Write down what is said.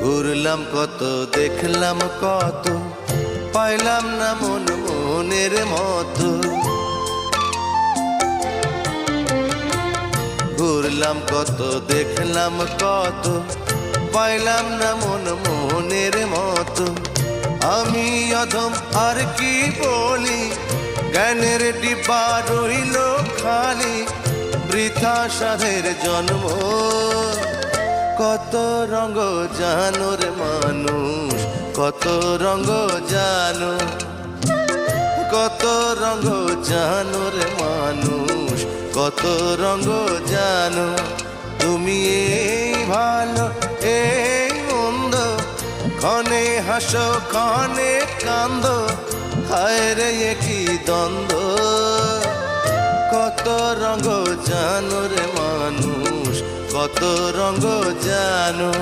ঘুরলাম কত, দেখলাম কত, পাইলাম না মন মনের মতো। ঘুরলাম কত, দেখলাম কত, পাইলাম না মন মনের মতো। আমি অধম আর কি বলি, জ্ঞানের ডিব্বা রইল খালি, বৃথা সাধের জন্ম। কত রঙ জানো রে মানুষ, কত রঙ জানো, কত রঙ জানো রে মানুষ, কত রঙ জানো। তুমি এই ভালো এই মন্দ, ক্ষণে হাসো ক্ষণে কান্দো, হায় রে কি দ্বন্দ্ব। কত রঙ জানো রে মানুষ, কত রঙ জানো।